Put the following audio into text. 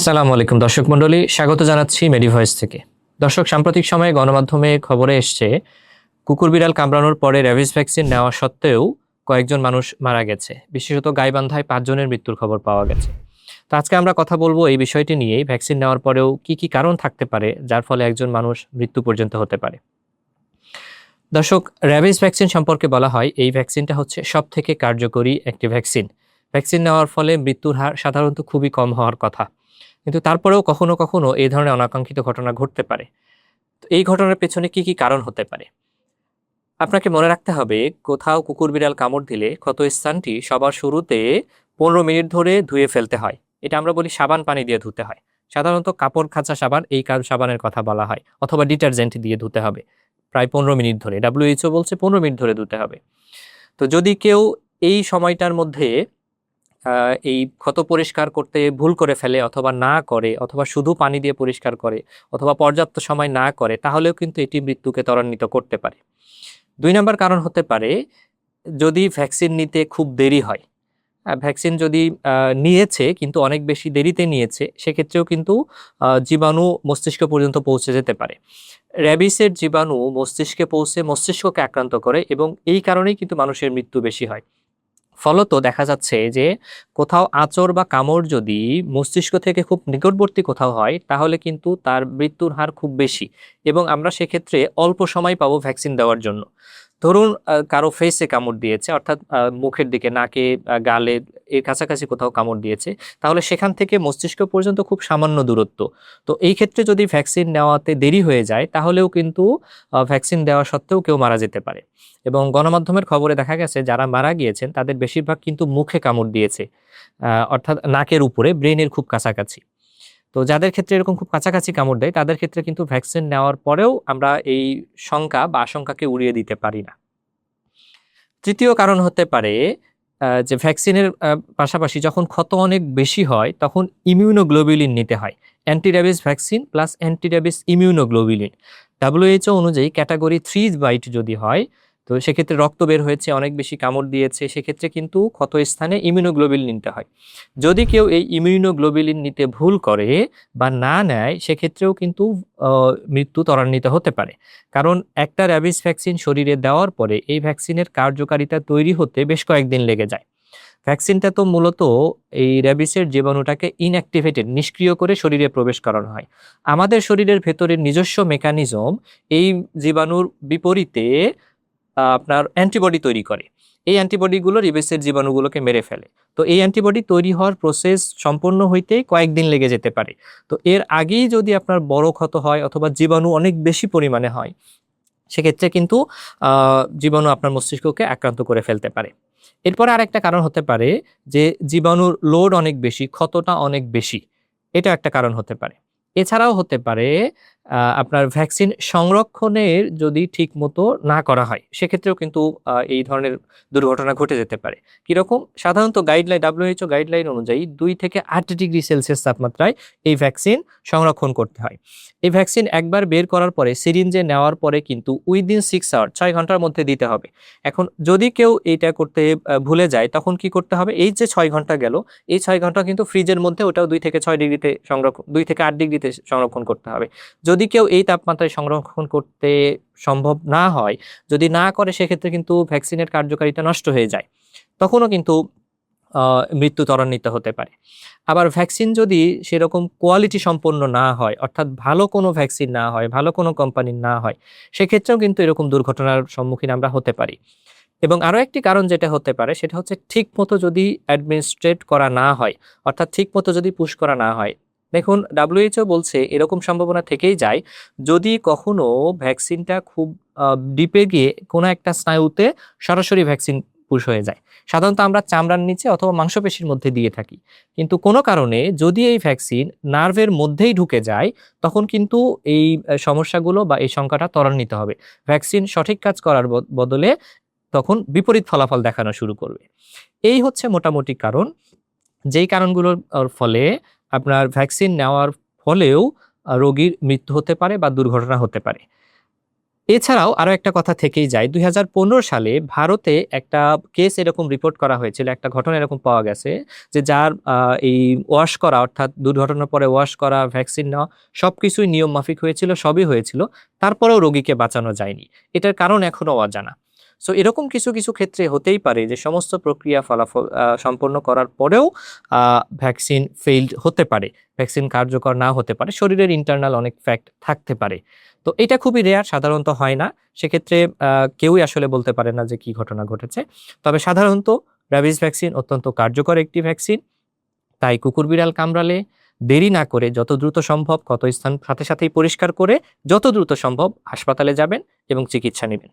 আসসালামু আলাইকুম দর্শক মণ্ডলী, স্বাগত জানাচ্ছি মেডিভয়েস থেকে। দর্শক, সাম্প্রতিক সময়ে গণমাধ্যমে খবরে এসছে কুকুর বিড়াল কামড়ানোর পরে র্যাবিস ভ্যাকসিন নেওয়া সত্ত্বেও কয়েকজন মানুষ মারা গেছে। বিশেষত গাইবান্ধায় 5 জনের মৃত্যুর খবর পাওয়া গেছে। তো আজকে আমরা কথা বলবো এই বিষয়টি নিয়েই, ভ্যাকসিন নেওয়ার পরেও কি কি কারণ থাকতে পারে যার ফলে একজন মানুষ মৃত্যু পর্যন্ত হতে পারে। দর্শক, র্যাবিস ভ্যাকসিন সম্পর্কে বলা হয় এই ভ্যাকসিনটা হচ্ছে সবথেকে কার্যকরী একটি ভ্যাকসিন। ভ্যাকসিন নেওয়ার ফলে মৃত্যুর হার সাধারণত খুবই কম হওয়ার কথা, কিন্তু তারপরেও কখনো কখনো এই ধরনের অনাকাঙ্ক্ষিত ঘটনা ঘটতে পারে। তো এই ঘটনার পেছনে কি কি কারণ হতে পারে? আপনাকে মনে রাখতে হবে, কোথাও কুকুর বিড়াল কামড় দিলে ক্ষত স্থানটি সবার শুরুতে 15 মিনিট ধরে ধুয়ে ফেলতে হয়। এটা আমরা বলি সাবান পানি দিয়ে ধুতে হয়। সাধারণত কাপড় খাঁচা সাবান, এই সাবানের কথা বলা হয়, অথবা ডিটারজেন্ট দিয়ে ধুতে হবে প্রায় 15 মিনিট ধরে। WHO বলছে 15 মিনিট ধরে ধুতে হবে। তো যদি কেউ এই সময়টার মধ্যে এই ক্ষত পরিষ্কার করতে ভুল করে ফেলে, অথবা না করে, অথবা শুধু পানি দিয়ে পরিষ্কার করে, অথবা পর্যাপ্ত সময় না করে, তাহলেও কিন্তু এটি মৃত্যুকে ত্বরান্বিত করতে পারে। 2 নম্বর কারণ হতে পারে যদি ভ্যাকসিন নিতে খুব দেরি হয়। ভ্যাকসিন যদি নিয়েছে কিন্তু অনেক বেশি দেরিতে নিয়েছে, সেক্ষেত্রেও কিন্তু জীবাণু মস্তিষ্ক পর্যন্ত পৌঁছে যেতে পারে। র্যাবিসের জীবাণু মস্তিষ্কে পৌঁছে মস্তিষ্ককে আক্রান্ত করে, এবং এই কারণেই কিন্তু মানুষের মৃত্যু বেশি হয়। ফলত দেখা যাচ্ছে যে কোথাও আঁচড় বা কামড় যদি মস্তিষ্ক থেকে খুব নিকটবর্তী কোথাও হয়, তাহলে কিন্তু তার মৃত্যুর হার খুব বেশি, এবং আমরা সেক্ষেত্রে অল্প সময় পাবো ভ্যাকসিন দেওয়ার জন্য। ধরুন কারো ফেসে কামড় দিয়েছে, অর্থাৎ মুখের দিকে, নাকে, গালে, এর কাছাকাছি কোথাও কামড় দিয়েছে, তাহলে সেখান থেকে মস্তিষ্ক পর্যন্ত খুব সামান্য দূরত্ব। তো এই ক্ষেত্রে যদি ভ্যাকসিন নেওয়াতে দেরি হয়ে যায়, তাহলেও কিন্তু ভ্যাকসিন দেওয়া সত্ত্বেও কেউ মারা যেতে পারে। এবং গণমাধ্যমের খবরে দেখা গেছে যারা মারা গিয়েছেন তাদের বেশিরভাগ কিন্তু মুখে কামড় দিয়েছে, অর্থাৎ নাকের উপরে, ব্রেনের খুব কাছাকাছি। তো যাদের ক্ষেত্রে এরকম খুব কাছাকাছি কামড় দেয়, তাদের ক্ষেত্রে কিন্তু ভ্যাকসিন নেওয়ার পরেও আমরা এই শঙ্কা বা আশঙ্কাকে উড়িয়ে দিতে পারি না। তৃতীয় কারণ হতে পারে যে ভ্যাকসিনের পাশাপাশি যখন ক্ষত অনেক বেশি হয়, তখন ইমিউনোগ্লোবুলিন নিতে হয়। Anti rabies vaccine plus anti rabies immunoglobulin. WHO অনুযায়ী ক্যাটাগরি 3 বাইট যদি হয়, তো সেক্ষেত্রে রক্ত বের হয়েছে, অনেক বেশি কামড় দিয়েছে, সেক্ষেত্রে কিন্তু ক্ষত স্থানে ইমিউনোগ্লোবুলিন নিতে হয়। যদি কেউ এই ইমিউনোগ্লোবুলিন নিতে ভুল করে বা না নেয়, সেক্ষেত্রেও কিন্তু মৃত্যু ত্বরান্বিত হতে পারে। কারণ একটা র্যাবিস ভ্যাকসিন শরীরে দেওয়ার পরে এই ভ্যাকসিনের কার্যকারিতা তৈরি হতে বেশ কয়েকদিন লেগে যায়। ভ্যাকসিনটা তো মূলত এই র্যাবিসের জীবাণুটাকে ইনঅ্যাক্টিভেটেড, নিষ্ক্রিয় করে শরীরে প্রবেশ করানো হয়। আমাদের শরীরের ভেতরের নিজস্ব মেকানিজম এই জীবাণুর বিপরীতে আপনার অ্যান্টিবডি তৈরি করে। এই অ্যান্টিবডিগুলো র্যাবিসের জীবাণুগুলোকে মেরে ফেলে। তো এই অ্যান্টিবডি তৈরি হওয়ার প্রসেস সম্পন্ন হইতে কয়েকদিন লেগে যেতে পারে। তো এর আগেই যদি আপনার বড় ক্ষত হয়, অথবা জীবাণু অনেক বেশি পরিমাণে হয়, সেক্ষেত্রে কিন্তু জীবাণু আপনার মস্তিষ্ককে আক্রান্ত করে ফেলতে পারে। এরপরে আরেকটা কারণ হতে পারে যে জীবাণুর লোড অনেক বেশি, ক্ষতটা অনেক বেশি। এটা একটা কারণ হতে পারে। এছাড়াও হতে পারে আপনার ভ্যাকসিন সংরক্ষণের যদি ঠিক মতো না করা হয়, সেক্ষেত্রেও কিন্তু এই ধরনের দুর্ঘটনা ঘটে যেতে পারে। কিরকম? সাধারণত WHO গাইডলাইন অনুযায়ী 2 থেকে 8 ডিগ্রি সেলসিয়াস তাপমাত্রায় এই ভ্যাকসিন সংরক্ষণ করতে হয়। এই ভ্যাকসিন একবার বের করার পরে সিরিঞ্জে নেওয়ার পরে কিন্তু উইদিন 6 আওয়ার, 6 ঘন্টার মধ্যে দিতে হবে। এখন যদি কেউ এইটা করতে ভুলে যায়, তখন কি করতে হবে? এই যে 6 ঘন্টা গেল, এই 6 ঘন্টা কিন্তু ফ্রিজের মধ্যে ওটাও 2 থেকে 6 ডিগ্রিতে সংরক্ষণ, 2 থেকে 8 ডিগ্রিতে সংরক্ষণ করতে হবে। যদি কেউ এই তাপমাত্রায় সংরক্ষণ করতে সম্ভব না হয়, যদি না করে, সেক্ষেত্রে কিন্তু ভ্যাকসিনের কার্যকারিতা নষ্ট হয়ে যায়। তখনও কিন্তু মৃত্যু ত্বরান্বিত হতে পারে। আবার ভ্যাকসিন যদি সেরকম কোয়ালিটি সম্পন্ন না হয়, অর্থাৎ ভালো কোনো ভ্যাকসিন না হয়, ভালো কোনো কোম্পানির না হয়, সেক্ষেত্রেও কিন্তু এরকম দুর্ঘটনার সম্মুখীন আমরা হতে পারি। এবং আরো একটি কারণ যেটা হতে পারে, সেটা হচ্ছে ঠিকমতো যদি অ্যাডমিনিস্ট্রেট করা না হয়, অর্থাৎ ঠিকমতো যদি পুশ করা না হয়। দেখুন, WHO বলছে এরকম সম্ভাবনা থেকেই যায় যদি কখনো ভ্যাকসিনটা খুব ডিপে গিয়ে কোনো একটা স্নায়ুতে সরাসরি ভ্যাকসিন পুশ হয়ে যায়। সাধারণত আমরা চামড়ার নিচে অথবা মাংসপেশির মধ্যে দিয়ে থাকি, কিন্তু কোনো কারণে যদি এই ভ্যাকসিন নার্ভের মধ্যেই ঢুকে যায়, তখন কিন্তু এই সমস্যাগুলো বা এই সংখ্যাটা ত্বরান্বিত হবে। ভ্যাকসিন সঠিক কাজ করার বদলে তখন বিপরীত ফলাফল দেখানো শুরু করবে। এই হচ্ছে মোটামুটি কারণ, যেই কারণগুলোর ফলে আপনার ভ্যাকসিন নেওয়ার ফলেও রোগীর মৃত্যু হতে পারে বা দুর্ঘটনা হতে পারে। এছাড়াও আরো একটা কথা থেকেই যায়, 2015 সালে ভারতে একটা কেস এরকম রিপোর্ট করা হয়েছিল, একটা ঘটনা এরকম পাওয়া গেছে যে যার এই ওয়াশ করা অর্থাৎ দুর্ঘটনার পরে ওয়াশ করা, ভ্যাকসিন নেওয়া সবকিছুই নিয়ম মাফিক হয়েছিল, সবই হয়েছিল, তারপরেও রোগীকে বাঁচানো যায়নি। এটার কারণ এখনো অজানা। সো এরকম কিছু কিছু ক্ষেত্রে হতেই পারে যে সমস্ত প্রক্রিয়া ফলাফল সম্পন্ন করার পরেও ভ্যাকসিন ফেইলড হতে পারে, ভ্যাকসিন কার্যকর না হতে পারে, শরীরের ইন্টারনাল অনেক ফ্যাক্ট থাকতে পারে। তো এটা খুবই রেয়ার, সাধারণত হয় না। সেক্ষেত্রে কেউই আসলে বলতে পারে না যে কি ঘটনা ঘটেছে। তবে সাধারণত র্যাবিস ভ্যাকসিন অত্যন্ত কার্যকর একটি ভ্যাকসিন। তাই কুকুর বিড়াল কামড়ালে দেরি না করে যত দ্রুত সম্ভব ক্ষত স্থান সাথে সাথেই পরিষ্কার করে যত দ্রুত সম্ভব হাসপাতালে যাবেন এবং চিকিৎসা নেবেন।